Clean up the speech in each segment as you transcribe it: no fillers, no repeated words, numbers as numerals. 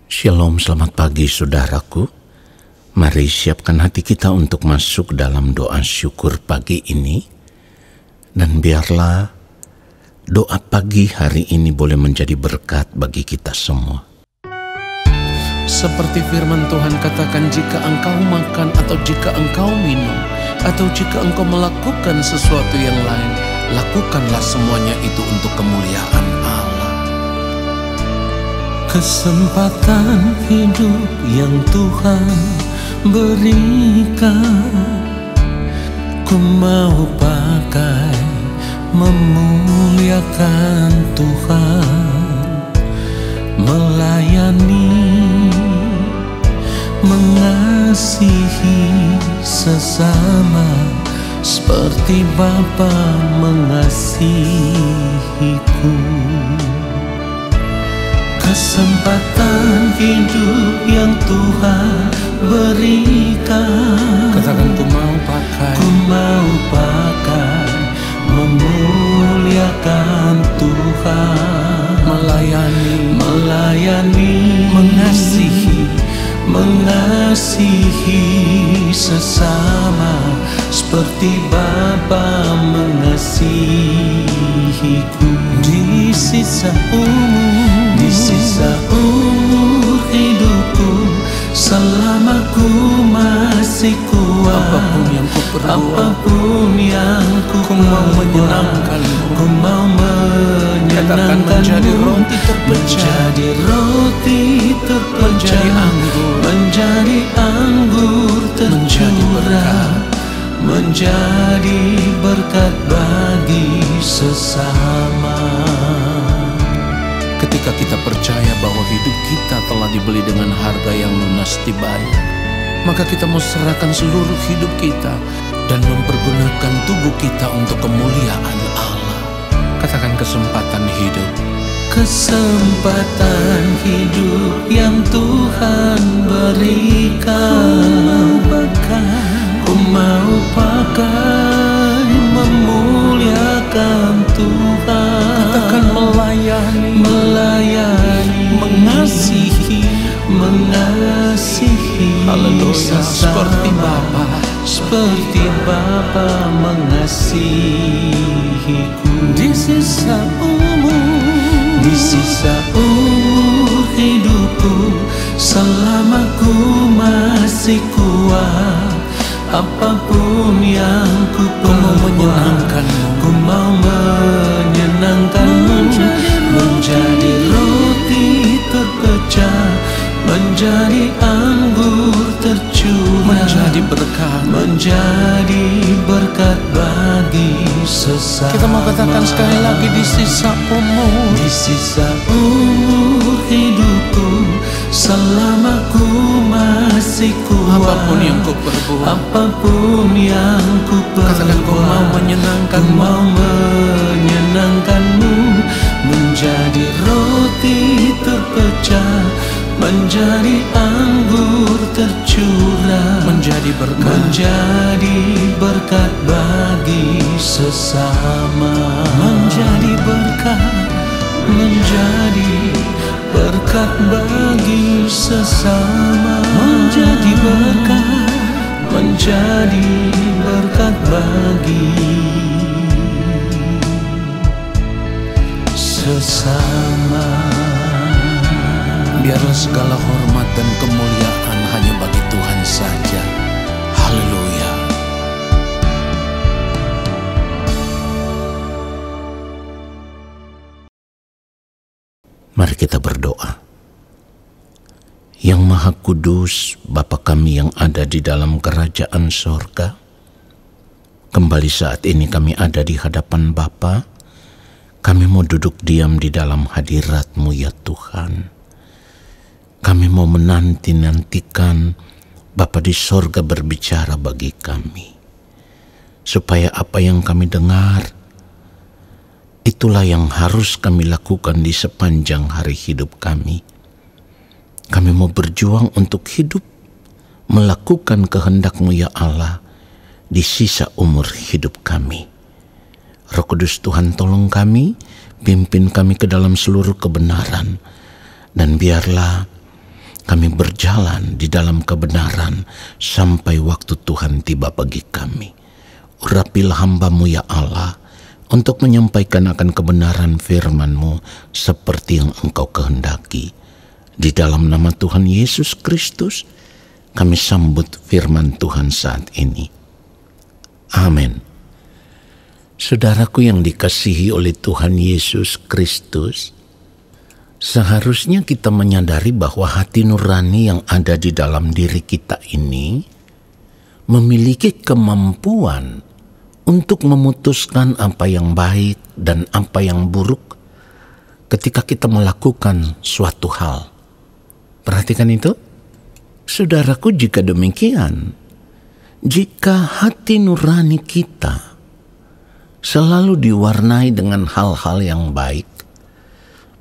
Shalom, selamat pagi saudaraku. Mari siapkan hati kita untuk masuk dalam doa syukur pagi ini. Dan biarlah doa pagi hari ini boleh menjadi berkat bagi kita semua. Seperti firman Tuhan katakan, jika engkau makan atau jika engkau minum, atau jika engkau melakukan sesuatu yang lain, lakukanlah semuanya itu untuk kemuliaan Allah. Kesempatan hidup yang Tuhan berikan, ku mau pakai memuliakan Tuhan, melayani, mengasihi sesama seperti Bapa mengasihiku. Kesempatan hidup yang Tuhan berikan, Katakan, ku mau pakai memuliakan Tuhan, melayani, mengasihi sesama seperti Bapa mengasihiku. Di sisa umur hidupku, selama ku masih kuat, apapun yang ku mau menyenangkanmu. Ku mau menyenangkanmu. Menjadi roti terpecah, menjadi anggur tercurah, menjadi berkat bagi sesama. Ketika kita percaya bahwa hidup kita telah dibeli dengan harga yang lunas dibayar, maka kita mau serahkan seluruh hidup kita dan mempergunakan tubuh kita untuk kemuliaan Allah. Katakan, kesempatan hidup. Kesempatan hidup yang Tuhan berikan, ku mau pakai memuliakan Tuhan. Katakan, melayani, mengasihi. Haleluya. Seperti Bapa mengasihiku. Di sisa umur hidupku, selama ku masih kuat, apapun yang ku perbuat, ku mau menyenangkanmu, menjadi roti terpecah, menjadi anggur tercurah, menjadi berkat bagi sesama. Kita mau katakan sekali lagi, di sisa umur hidupku, selama ku masih kuat, apapun yang ku perbuat, katakan, ku mau menyenangkanmu, menjadi roti terpecah, menjadi anggur tercurah, menjadi berkat bagi sesama, menjadi berkat bagi sesama, menjadi berkat bagi sesama. Biarlah segala hormat dan kemuliaan hanya bagi Tuhan saja. Haleluya. Mari kita berdoa. Yang Maha Kudus, Bapa kami yang ada di dalam kerajaan sorga, kembali saat ini kami ada di hadapan Bapa. Kami mau duduk diam di dalam hadirat-Mu ya Tuhan. Kami mau menanti-nantikan Bapa di sorga berbicara bagi kami, supaya apa yang kami dengar, itulah yang harus kami lakukan di sepanjang hari hidup kami. Kami mau berjuang untuk hidup, melakukan kehendak-Mu ya Allah, di sisa umur hidup kami. Roh Kudus Tuhan, tolong kami, pimpin kami ke dalam seluruh kebenaran, dan biarlah kami berjalan di dalam kebenaran sampai waktu Tuhan tiba bagi kami. Urapilah hamba-Mu ya Allah, untuk menyampaikan akan kebenaran firman-Mu seperti yang Engkau kehendaki. Di dalam nama Tuhan Yesus Kristus, kami sambut firman Tuhan saat ini. Amin. Saudaraku yang dikasihi oleh Tuhan Yesus Kristus, seharusnya kita menyadari bahwa hati nurani yang ada di dalam diri kita ini memiliki kemampuan untuk memutuskan apa yang baik dan apa yang buruk ketika kita melakukan suatu hal. Perhatikan itu. Saudaraku, jika demikian, jika hati nurani kita selalu diwarnai dengan hal-hal yang baik,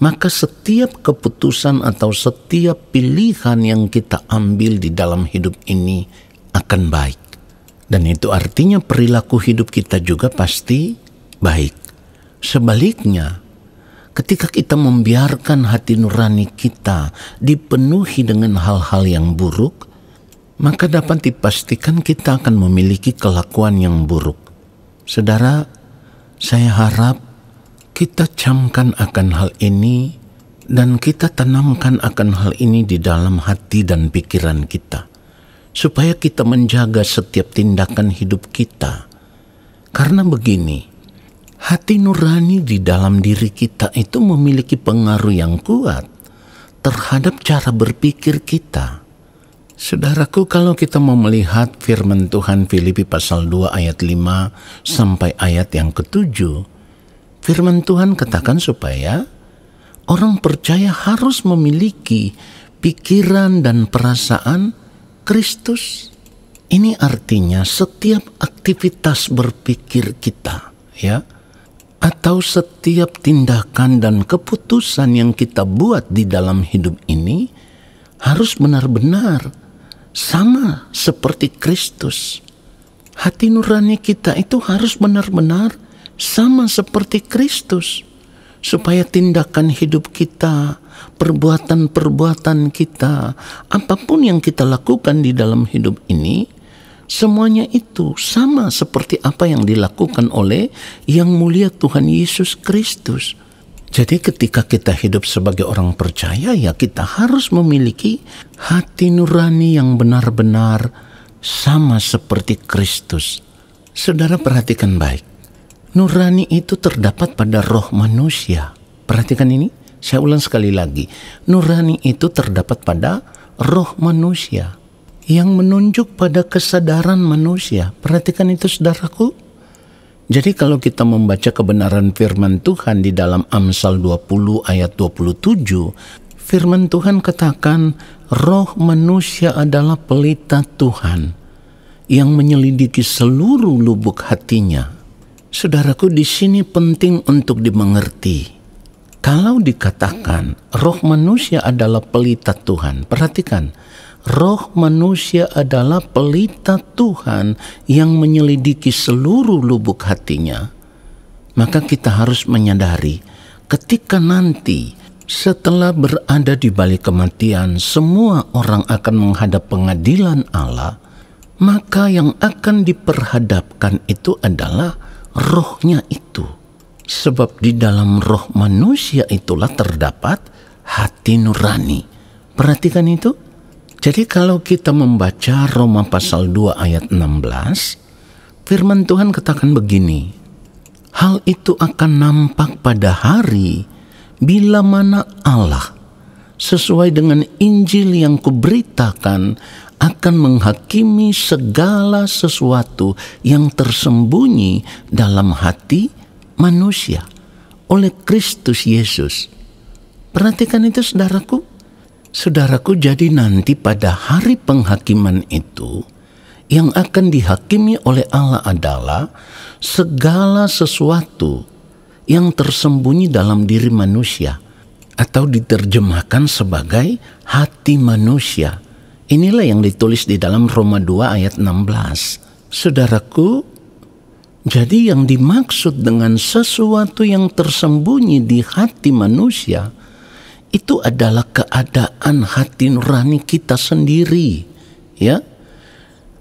maka setiap keputusan atau setiap pilihan yang kita ambil di dalam hidup ini akan baik. Dan itu artinya perilaku hidup kita juga pasti baik. Sebaliknya, ketika kita membiarkan hati nurani kita dipenuhi dengan hal-hal yang buruk, maka dapat dipastikan kita akan memiliki kelakuan yang buruk. Saudara, saya harap kita camkan akan hal ini dan kita tanamkan akan hal ini di dalam hati dan pikiran kita, supaya kita menjaga setiap tindakan hidup kita. Karena begini, hati nurani di dalam diri kita itu memiliki pengaruh yang kuat terhadap cara berpikir kita. Saudaraku, kalau kita mau melihat firman Tuhan Filipi pasal 2 ayat 5 sampai ayat yang ke-7, firman Tuhan katakan supaya orang percaya harus memiliki pikiran dan perasaan Kristus. Ini artinya setiap aktivitas berpikir kita, ya, atau setiap tindakan dan keputusan yang kita buat di dalam hidup ini harus benar-benar sama seperti Kristus. Hati nurani kita itu harus benar-benar sama seperti Kristus, supaya tindakan hidup kita, perbuatan-perbuatan kita, apapun yang kita lakukan di dalam hidup ini, semuanya itu sama seperti apa yang dilakukan oleh Yang Mulia Tuhan Yesus Kristus. Jadi ketika kita hidup sebagai orang percaya, ya kita harus memiliki hati nurani yang benar-benar sama seperti Kristus. Saudara, perhatikan baik. Nurani itu terdapat pada roh manusia. Perhatikan ini, saya ulang sekali lagi. Nurani itu terdapat pada roh manusia yang menunjuk pada kesadaran manusia. Perhatikan itu, saudaraku. Jadi kalau kita membaca kebenaran firman Tuhan di dalam Amsal 20 ayat 27, firman Tuhan katakan, roh manusia adalah pelita Tuhan yang menyelidiki seluruh lubuk hatinya. Saudaraku, di sini penting untuk dimengerti. Kalau dikatakan roh manusia adalah pelita Tuhan, perhatikan, roh manusia adalah pelita Tuhan yang menyelidiki seluruh lubuk hatinya. Maka kita harus menyadari, ketika nanti setelah berada di balik kematian, semua orang akan menghadap pengadilan Allah, maka yang akan diperhadapkan itu adalah rohnya itu. Sebab di dalam roh manusia itulah terdapat hati nurani. Perhatikan itu. Jadi kalau kita membaca Roma pasal 2 ayat 16, firman Tuhan katakan begini, hal itu akan nampak pada hari bila mana Allah sesuai dengan Injil yang kuberitakan akan menghakimi segala sesuatu yang tersembunyi dalam hati manusia oleh Kristus Yesus. Perhatikan itu, saudaraku. Saudaraku, jadi nanti pada hari penghakiman itu, yang akan dihakimi oleh Allah adalah segala sesuatu yang tersembunyi dalam diri manusia, atau diterjemahkan sebagai hati manusia. Inilah yang ditulis di dalam Roma 2 ayat 16. Saudaraku, jadi yang dimaksud dengan sesuatu yang tersembunyi di hati manusia, itu adalah keadaan hati nurani kita sendiri, ya.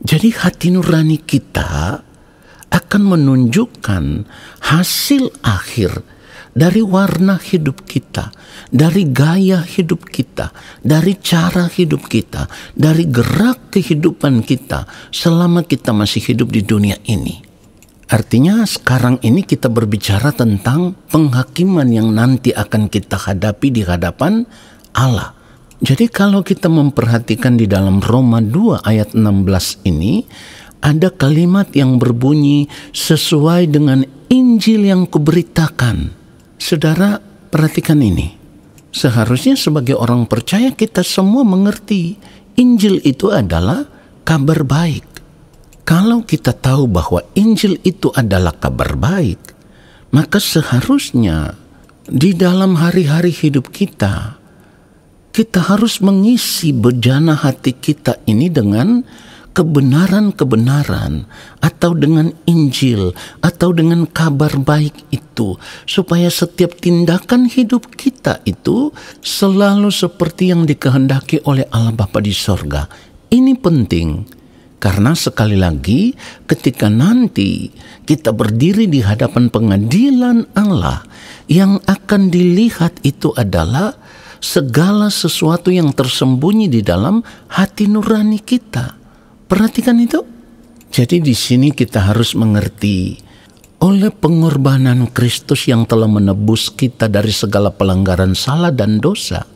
Jadi hati nurani kita akan menunjukkan hasil akhir dari warna hidup kita, dari gaya hidup kita, dari cara hidup kita, dari gerak kehidupan kita selama kita masih hidup di dunia ini. Artinya sekarang ini kita berbicara tentang penghakiman yang nanti akan kita hadapi di hadapan Allah. Jadi kalau kita memperhatikan di dalam Roma 2 ayat 16 ini, ada kalimat yang berbunyi sesuai dengan Injil yang kuberitakan. Saudara, perhatikan ini. Seharusnya sebagai orang percaya kita semua mengerti Injil itu adalah kabar baik. Kalau kita tahu bahwa Injil itu adalah kabar baik, maka seharusnya di dalam hari-hari hidup kita, kita harus mengisi bejana hati kita ini dengan kebenaran-kebenaran atau dengan Injil atau dengan kabar baik itu, supaya setiap tindakan hidup kita itu selalu seperti yang dikehendaki oleh Allah Bapa di sorga. Ini penting. Karena sekali lagi ketika nanti kita berdiri di hadapan pengadilan Allah, yang akan dilihat itu adalah segala sesuatu yang tersembunyi di dalam hati nurani kita. Perhatikan itu. Jadi di sini kita harus mengerti, oleh pengorbanan Kristus yang telah menebus kita dari segala pelanggaran salah dan dosa,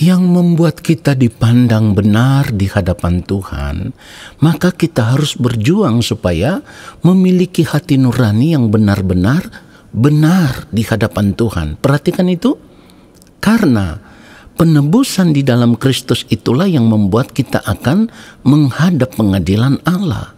yang membuat kita dipandang benar di hadapan Tuhan, maka kita harus berjuang supaya memiliki hati nurani yang benar-benar benar di hadapan Tuhan. Perhatikan itu, karena penebusan di dalam Kristus itulah yang membuat kita akan menghadap pengadilan Allah.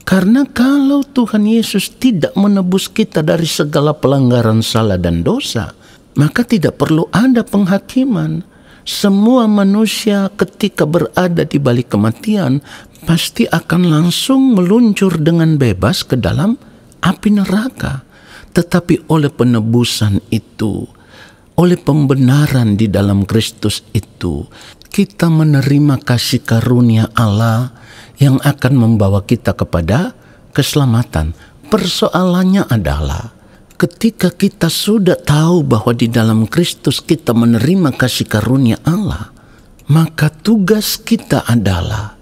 Karena kalau Tuhan Yesus tidak menebus kita dari segala pelanggaran salah dan dosa, maka tidak perlu ada penghakiman. Semua manusia ketika berada di balik kematian pasti akan langsung meluncur dengan bebas ke dalam api neraka. Tetapi oleh penebusan itu, oleh pembenaran di dalam Kristus itu, kita menerima kasih karunia Allah yang akan membawa kita kepada keselamatan. Persoalannya adalah ketika kita sudah tahu bahwa di dalam Kristus kita menerima kasih karunia Allah, maka tugas kita adalah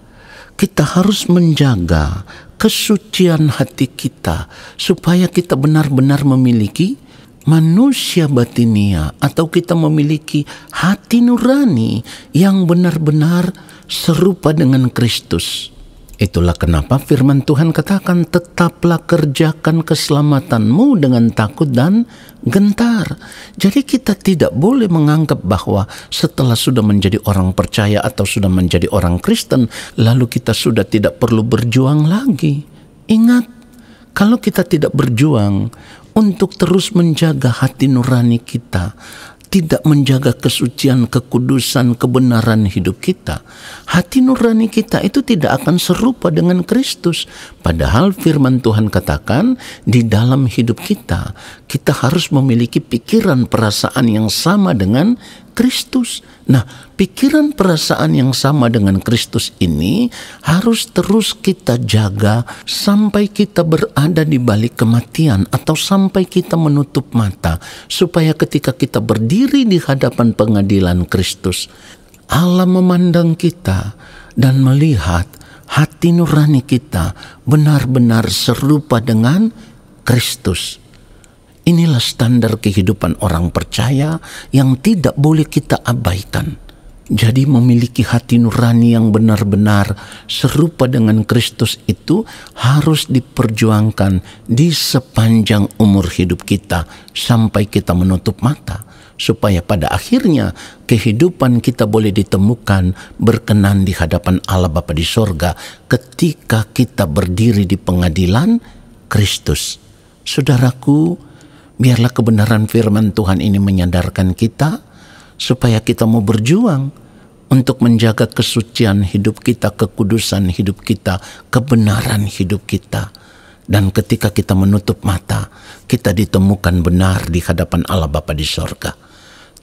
kita harus menjaga kesucian hati kita supaya kita benar-benar memiliki manusia batinia atau kita memiliki hati nurani yang benar-benar serupa dengan Kristus. Itulah kenapa firman Tuhan katakan, tetaplah kerjakan keselamatanmu dengan takut dan gentar. Jadi kita tidak boleh menganggap bahwa setelah sudah menjadi orang percaya atau sudah menjadi orang Kristen, lalu kita sudah tidak perlu berjuang lagi. Ingat, kalau kita tidak berjuang untuk terus menjaga hati nurani kita, tidak menjaga kesucian, kekudusan, kebenaran hidup kita, hati nurani kita itu tidak akan serupa dengan Kristus. Padahal firman Tuhan katakan di dalam hidup kita, kita harus memiliki pikiran perasaan yang sama dengan Kristus. Nah, pikiran perasaan yang sama dengan Kristus ini harus terus kita jaga sampai kita berada di balik kematian atau sampai kita menutup mata, supaya ketika kita berdiri di hadapan pengadilan Kristus, Allah memandang kita dan melihat hati nurani kita benar-benar serupa dengan Kristus. Inilah standar kehidupan orang percaya yang tidak boleh kita abaikan. Jadi memiliki hati nurani yang benar-benar serupa dengan Kristus itu harus diperjuangkan di sepanjang umur hidup kita sampai kita menutup mata, supaya pada akhirnya kehidupan kita boleh ditemukan berkenan di hadapan Allah Bapa di sorga ketika kita berdiri di pengadilan Kristus. Saudaraku, biarlah kebenaran firman Tuhan ini menyadarkan kita supaya kita mau berjuang untuk menjaga kesucian hidup kita, kekudusan hidup kita, kebenaran hidup kita. Dan ketika kita menutup mata, kita ditemukan benar di hadapan Allah Bapa di sorga.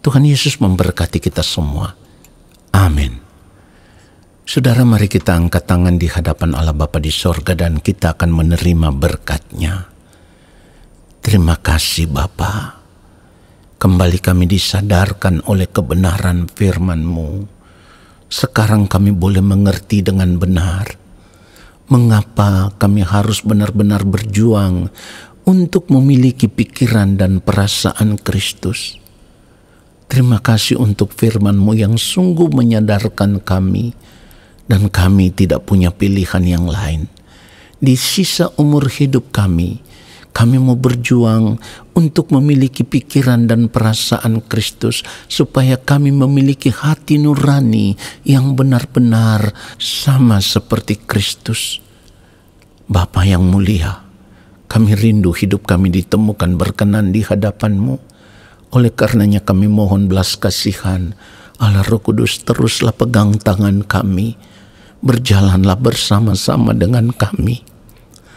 Tuhan Yesus memberkati kita semua. Amin. Saudara, mari kita angkat tangan di hadapan Allah Bapa di sorga dan kita akan menerima berkat-Nya. Terima kasih Bapa. Kembali kami disadarkan oleh kebenaran firman-Mu. Sekarang kami boleh mengerti dengan benar mengapa kami harus benar-benar berjuang untuk memiliki pikiran dan perasaan Kristus. Terima kasih untuk firman-Mu yang sungguh menyadarkan kami dan kami tidak punya pilihan yang lain. Di sisa umur hidup kami mau berjuang untuk memiliki pikiran dan perasaan Kristus supaya kami memiliki hati nurani yang benar-benar sama seperti Kristus. Bapa yang mulia, kami rindu hidup kami ditemukan berkenan di hadapan-Mu. Oleh karenanya kami mohon belas kasihan, Allah Roh Kudus teruslah pegang tangan kami, berjalanlah bersama-sama dengan kami.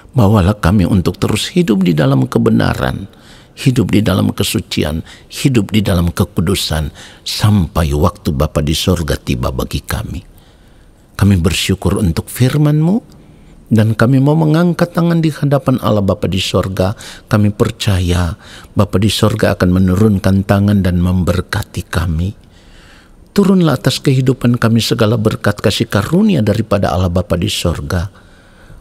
Bawalah kami untuk terus hidup di dalam kebenaran, hidup di dalam kesucian, hidup di dalam kekudusan, sampai waktu Bapa di sorga tiba bagi kami. Kami bersyukur untuk firman-Mu, dan kami mau mengangkat tangan di hadapan Allah Bapa di sorga. Kami percaya Bapa di sorga akan menurunkan tangan dan memberkati kami. Turunlah atas kehidupan kami segala berkat kasih karunia daripada Allah Bapa di sorga.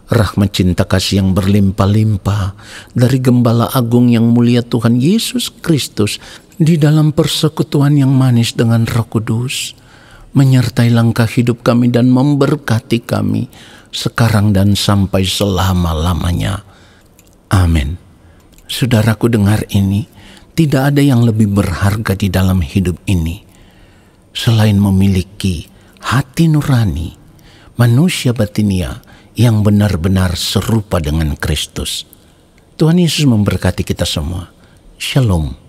Rahmat cinta kasih yang berlimpah-limpah dari Gembala Agung yang mulia Tuhan Yesus Kristus di dalam persekutuan yang manis dengan Roh Kudus, menyertai langkah hidup kami dan memberkati kami sekarang dan sampai selama-lamanya. Amin. Saudaraku, dengar ini, tidak ada yang lebih berharga di dalam hidup ini selain memiliki hati nurani, manusia batinia yang benar-benar serupa dengan Kristus. Tuhan Yesus memberkati kita semua. Shalom.